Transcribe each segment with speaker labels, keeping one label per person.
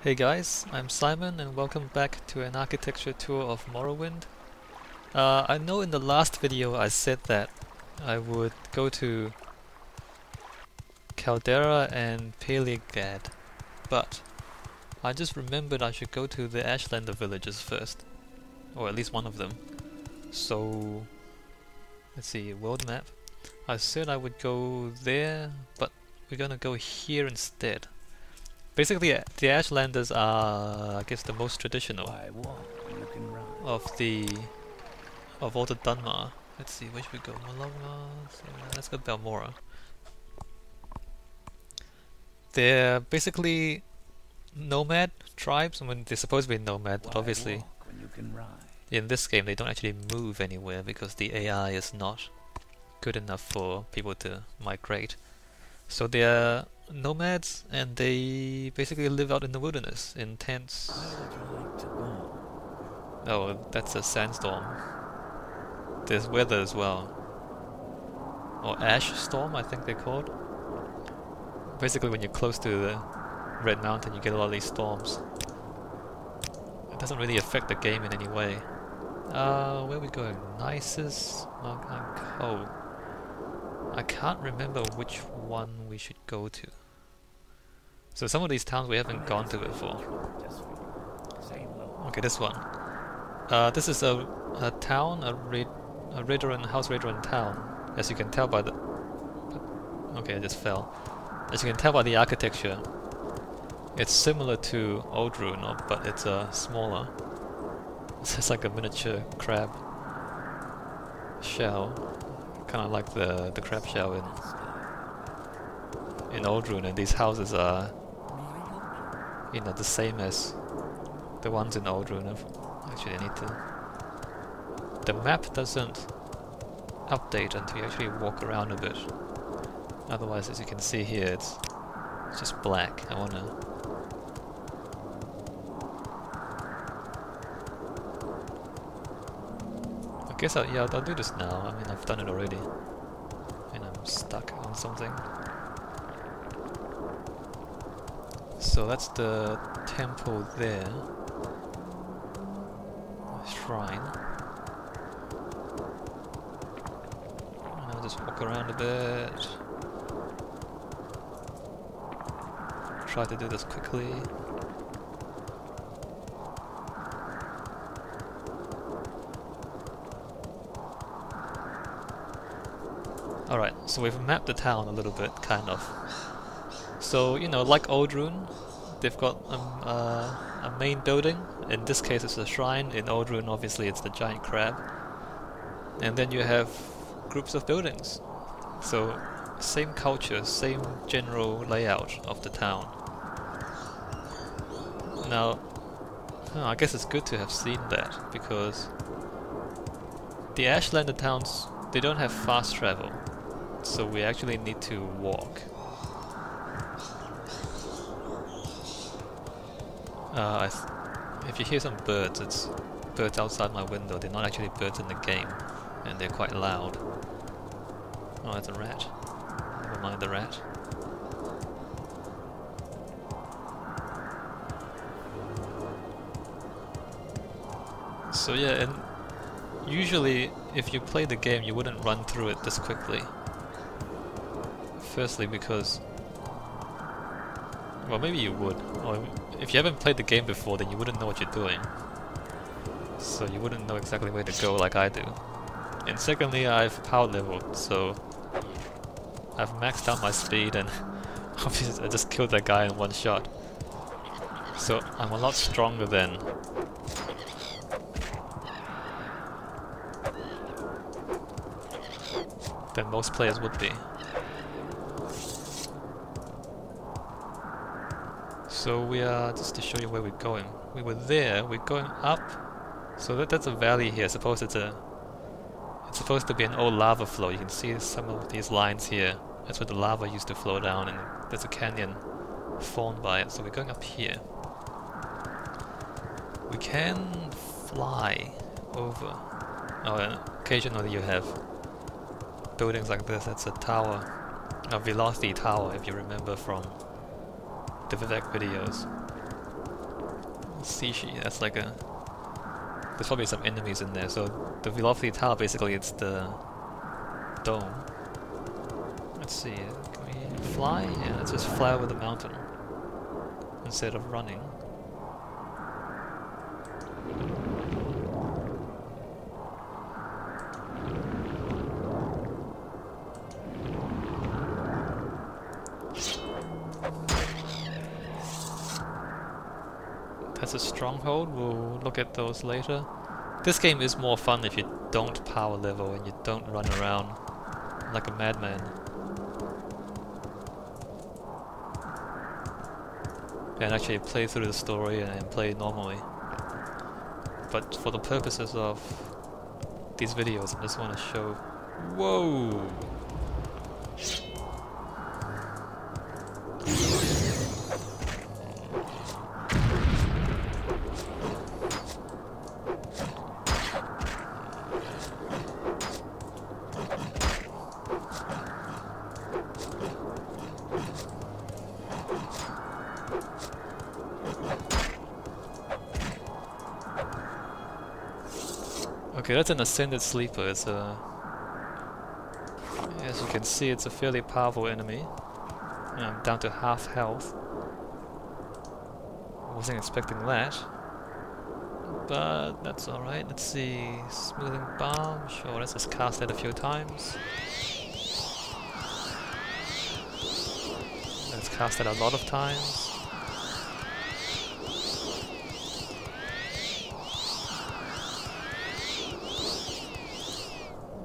Speaker 1: Hey guys, I'm Simon and welcome back to an architecture tour of Morrowind. I know in the last video I said that I would go to Caldera and Peligad, but I just remembered I should go to the Ashlander villages first, or at least one of them. So, let's see, world map. I said I would go there, but we're gonna go here instead. Basically, the Ashlanders are, I guess, the most traditional of all the Dunmer. Let's see, where should we go? Malonga? Let's go Balmora. They're basically nomad tribes. I mean, they're supposed to be nomad, but obviously, in this game, they don't actually move anywhere because the AI is not good enough for people to migrate. So they're nomads, and they basically live out in the wilderness in tents. Oh, that's a sandstorm. There's weather as well, or ash storm, I think they're called. Basically, when you're close to the Red Mountain, you get a lot of these storms. It doesn't really affect the game in any way. Where are we going? Gnisis, Maar Gan. I can't remember which one we should go to. So some of these towns we haven't gone to before. Okay, this one. This is a town, a Redoran, House Redoran town. As you can tell by the... Okay, I just fell. As you can tell by the architecture, it's similar to Ald'ruhn, but it's smaller. It's just like a miniature crab shell. Kind of like the crab shell in Ald'ruhn, and these houses are, you know, the same as the ones in Ald'ruhn. Actually, I need to... The map doesn't update until you actually walk around a bit. Otherwise, as you can see here, it's just black. I wanna... I guess I'll do this now. I mean, I've done it already. And I'm stuck on something. So that's the temple there. Shrine. And I'll just walk around a bit. Try to do this quickly. Alright, so we've mapped the town a little bit, kind of. So, you know, like Ald'ruhn, they've got a main building. In this case it's a shrine. In Ald'ruhn obviously it's the giant crab. And then you have groups of buildings. So, same culture, same general layout of the town. Now, I guess it's good to have seen that, because the Ashlander towns, they don't have fast travel. So we actually need to walk. If you hear some birds, it's birds outside my window. They're not actually birds in the game, and they're quite loud. Oh, that's a rat. Never mind the rat. So yeah, and usually if you play the game you wouldn't run through it this quickly. Firstly because... well, maybe you would. Or if you haven't played the game before, then you wouldn't know what you're doing. So you wouldn't know exactly where to go like I do. And secondly, I've power leveled, so I've maxed out my speed, and obviously I just killed that guy in one shot. So I'm a lot stronger than most players would be. So we are, just to show you where we're going. We were there, we're going up. So that's a valley here. It's supposed to be an old lava flow. You can see some of these lines here. That's where the lava used to flow down, and there's a canyon formed by it. So we're going up here. We can fly over. Oh, and occasionally you have buildings like this. That's a tower, a velocity tower, if you remember from the Vivek videos. Sishi. That's like a... There's probably some enemies in there, so the velocity tower basically it's the dome. Let's see, can we fly? Yeah, let's just fly over the mountain instead of running. That's a stronghold, we'll look at those later. This game is more fun if you don't power level and you don't run around like a madman. And actually play through the story and play normally. But for the purposes of these videos, I just want to show... Whoa! Okay, that's an Ascended Sleeper. It's a... As you can see, it's a fairly powerful enemy. I'm down to half health. Wasn't expecting that. But that's alright. Let's see... Smoothing Balm. Sure, let's just cast that a few times. Let's cast that a lot of times.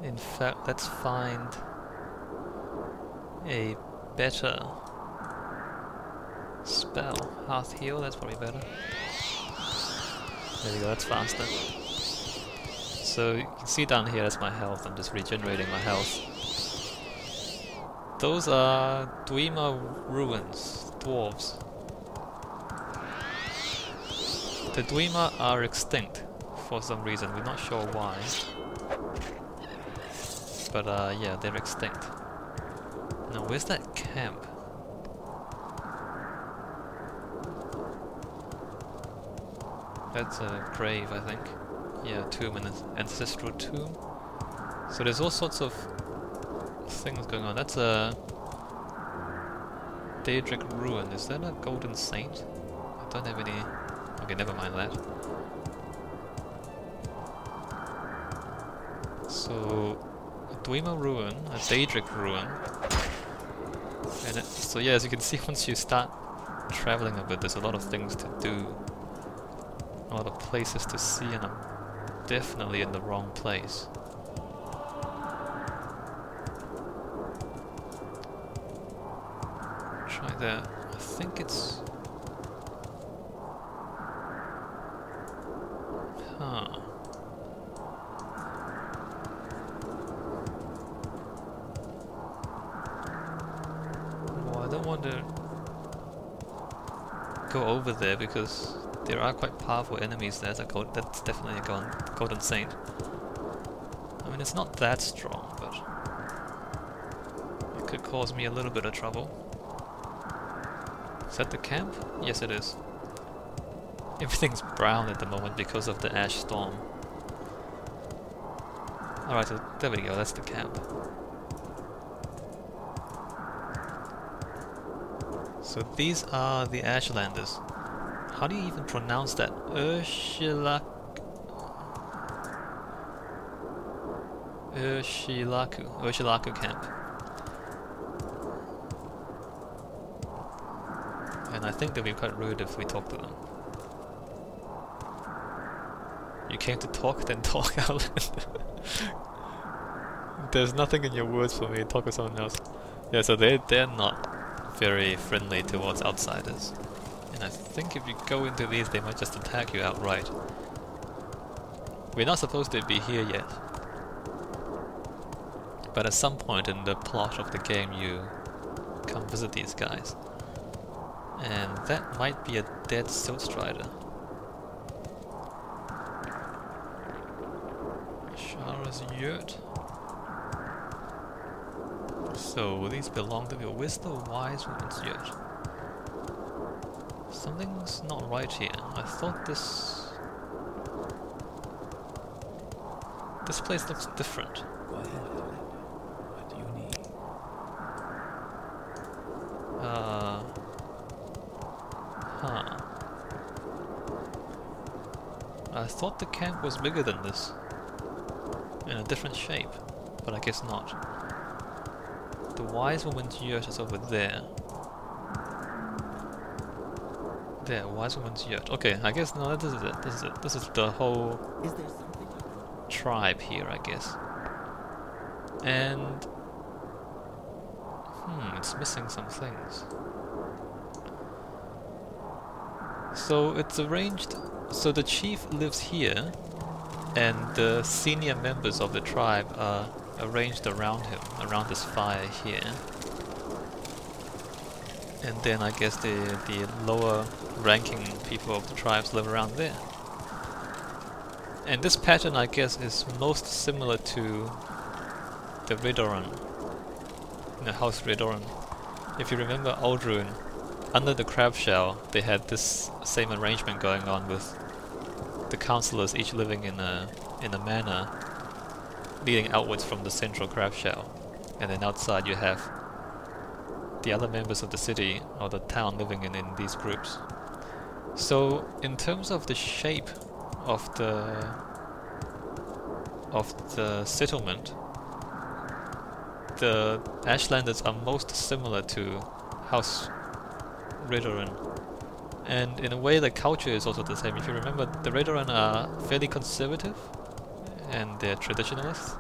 Speaker 1: In fact, let's find a better spell. Hearth Heal, that's probably better. There we go, that's faster. So you can see down here, that's my health. I'm just regenerating my health. Those are Dunmer ruins, dwarves. The Dunmer are extinct for some reason, we're not sure why. But yeah, they're extinct. Now where's that camp? That's a grave, I think. Yeah, tomb, an ancestral tomb. So there's all sorts of things going on. That's a daedric ruin. Is that a golden saint? I don't have any... Okay, never mind that. So... Dunmer ruin, a daedric ruin, and so yeah, as you can see, once you start traveling a bit, there's a lot of things to do, a lot of places to see, and I'm definitely in the wrong place. Try that. I think it's... Huh. I don't want to go over there because there are quite powerful enemies there. That's definitely a golden saint. I mean, it's not that strong, but it could cause me a little bit of trouble. Is that the camp? Yes, it is. Everything's brown at the moment because of the ash storm. Alright, so there we go, that's the camp. So these are the Ashlanders. How do you even pronounce that? Urshilaku Camp. And I think they'll be quite rude if we talk to them. You came to talk, then talk out. There's nothing in your words for me to talk with someone else. Yeah, so they're not very friendly towards outsiders. And I think if you go into these, they might just attack you outright. We're not supposed to be here yet. But at some point in the plot of the game, you come visit these guys. And that might be a dead Silt Strider. Shara's Yurt. So these belong to me. Where's the Wise Woman's Yurt? Something's not right here. I thought this place looks different.
Speaker 2: Go ahead, Outlander. What do you need?
Speaker 1: I thought the camp was bigger than this, in a different shape, but I guess not. The wise woman's yurt is over there. There, wise woman's yurt. Okay, I guess no, this is it. This is it. This is the whole tribe here, I guess. And it's missing some things. So it's arranged. So the chief lives here, and the senior members of the tribe are arranged around him, around this fire here. And then I guess the lower ranking people of the tribes live around there. And this pattern, I guess, is most similar to the Redoran, House Redoran. If you remember Ald'ruhn, under the crab shell, they had this same arrangement going on with the councillors each living in a manor leading outwards from the central crab shell, and then outside you have the other members of the city or the town living in these groups. So in terms of the shape of the settlement, the Ashlanders are most similar to House Redoran, and in a way the culture is also the same. If you remember, the Redoran are fairly conservative and they're traditionalists,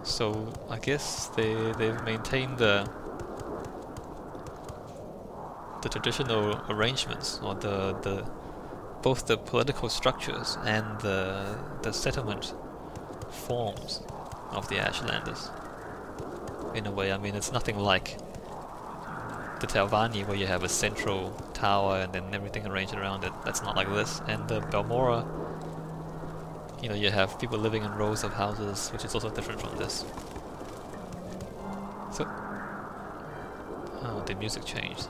Speaker 1: so I guess they've maintained the traditional arrangements, or the both the political structures and the settlement forms of the Ashlanders. In a way, I mean, it's nothing like the Telvanni where you have a central tower and then everything arranged around it. That's not like this. And the Balmora, you know, you have people living in rows of houses, which is also different from this. So, oh, the music changed.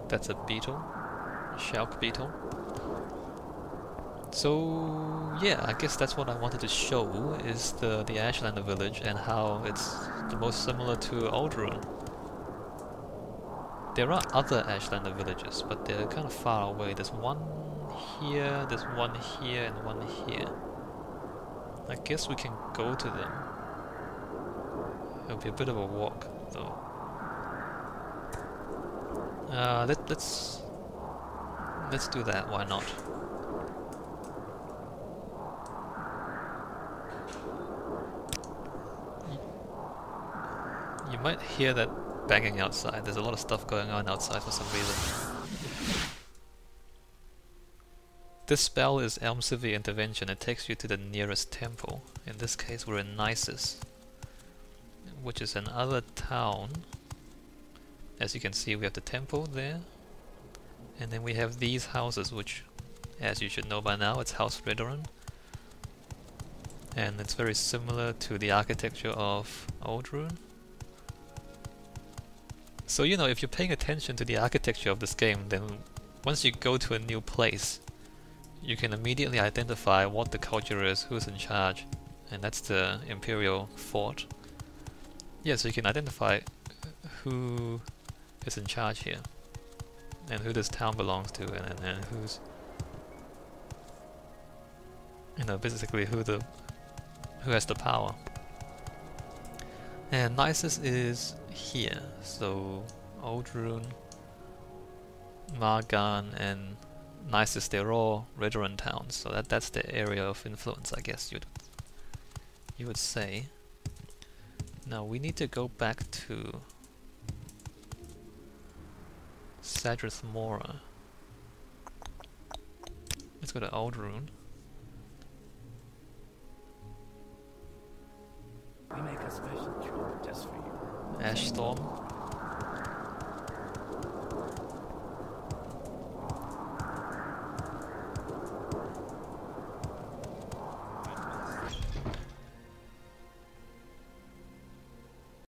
Speaker 1: That's a beetle, a Shalk beetle. So yeah, I guess that's what I wanted to show, is the Ashlander village and how it's the most similar to Ald'ruhn. There are other Ashlander villages, but they're kind of far away. There's one here, there's one here, and one here. I guess we can go to them. It'll be a bit of a walk, though. Let's do that. Why not? You might hear that banging outside. There's a lot of stuff going on outside for some reason. This spell is Elmsivy Intervention. It takes you to the nearest temple. In this case, we're in Gnisis, which is another town. As you can see, we have the temple there, and then we have these houses, which, as you should know by now, it's House Redoran, and it's very similar to the architecture of Ald'ruhn. So, you know, if you're paying attention to the architecture of this game, then once you go to a new place, you can immediately identify what the culture is, who's in charge, and that's the Imperial Fort. Yeah, so you can identify who is in charge here, and who this town belongs to, and who's, you know, basically who has the power. And Gnisis is here, so Ald'ruhn, Maar Gan and Gnisis, they're all Redoran towns, so that's the area of influence, I guess you would say. Now we need to go back to Sadrith Mora. Let's go to Ald'ruhn.
Speaker 2: We make a special trip just for you.
Speaker 1: Ash Storm.